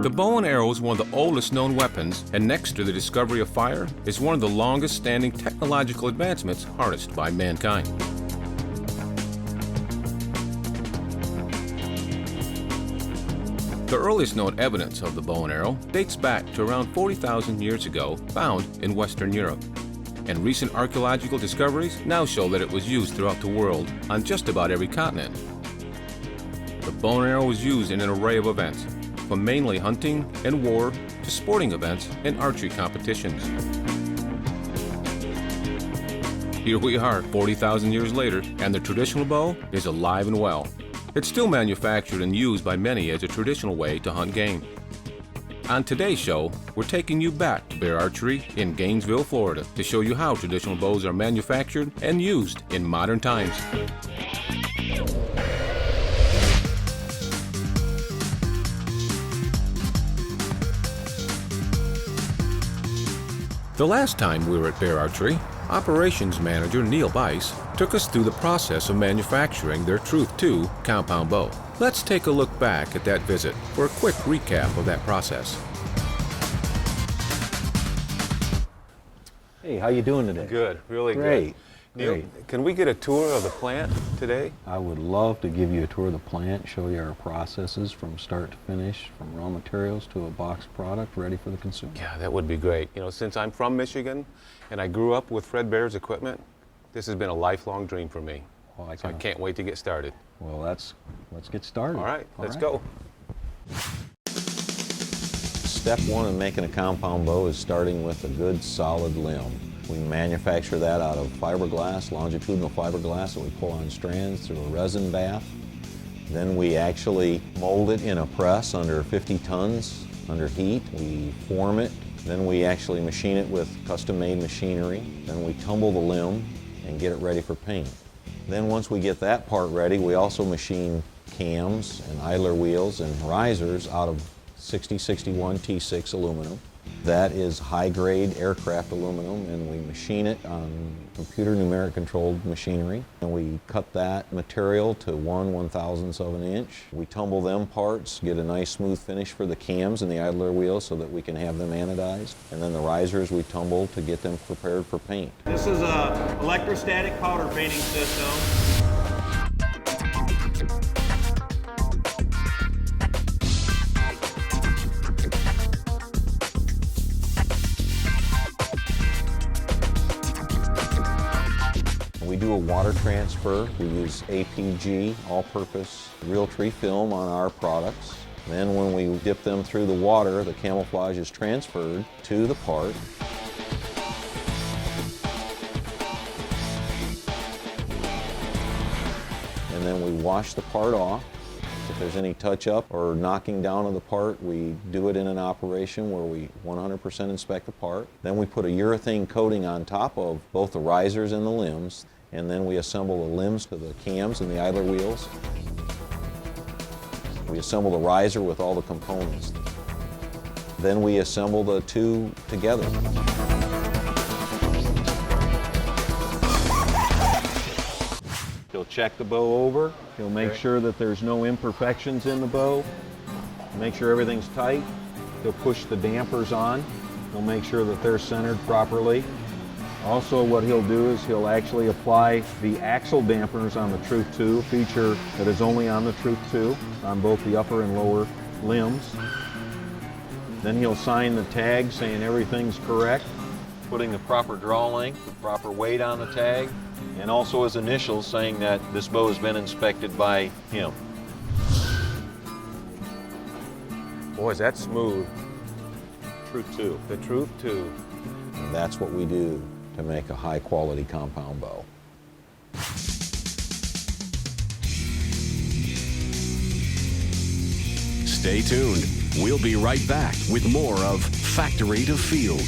The bow and arrow is one of the oldest known weapons, and next to the discovery of fire, is one of the longest standing technological advancements harnessed by mankind. The earliest known evidence of the bow and arrow dates back to around 40,000 years ago, found in Western Europe. And recent archaeological discoveries now show that it was used throughout the world on just about every continent. The bow and arrow was used in an array of events, from mainly hunting and war to sporting events and archery competitions. Here we are, 40,000 years later, and the traditional bow is alive and well. It's still manufactured and used by many as a traditional way to hunt game. On today's show, we're taking you back to Bear Archery in Gainesville, Florida, to show you how traditional bows are manufactured and used in modern times. The last time we were at Bear Archery, Operations Manager Neil Bice took us through the process of manufacturing their Truth II compound bow. Let's take a look back at that visit for a quick recap of that process. Hey, how you doing today? Good, really Great. good. Neil, Great. can we get a tour of the plant today? I would love to give you a tour of the plant, show you our processes from start to finish, from raw materials to a boxed product ready for the consumer. Yeah, that would be great. You know, since I'm from Michigan and I grew up with Fred Bear's equipment, this has been a lifelong dream for me. Well, So I can't wait to get started. Well, let's get started. All right, let's go. Step one in making a compound bow is starting with a good solid limb. We manufacture that out of fiberglass, longitudinal fiberglass that we pull on strands through a resin bath. Then we actually mold it in a press under 50 tons under heat. We form it. Then we actually machine it with custom-made machinery. Then we tumble the limb and get it ready for paint. Then once we get that part ready, we also machine cams and idler wheels and risers out of 6061 T6 aluminum. That is high-grade aircraft aluminum, and we machine it on computer numeric controlled machinery. And we cut that material to 1/1000th of an inch. We tumble them parts, get a nice smooth finish for the cams and the idler wheels so that we can have them anodized. And then the risers we tumble to get them prepared for paint. This is a electrostatic powder painting system. We do a water transfer. We use APG, all-purpose Realtree film on our products. Then when we dip them through the water, the camouflage is transferred to the part. And then we wash the part off. If there's any touch-up or knocking down of the part, we do it in an operation where we 100% inspect the part. Then we put a urethane coating on top of both the risers and the limbs, and then we assemble the limbs to the cams and the idler wheels. We assemble the riser with all the components. Then we assemble the two together. He'll check the bow over. He'll make sure that there's no imperfections in the bow. Make sure everything's tight. He'll push the dampers on. He'll make sure that they're centered properly. Also, what he'll do is he'll actually apply the axle dampers on the Truth II, feature that is only on the Truth II, on both the upper and lower limbs. Then he'll sign the tag saying everything's correct, putting the proper draw length, the proper weight on the tag, and also his initials saying that this bow has been inspected by him. Boy, is that smooth. Truth II. The Truth II. And that's what we do to make a high-quality compound bow. Stay tuned. We'll be right back with more of Factory to Field.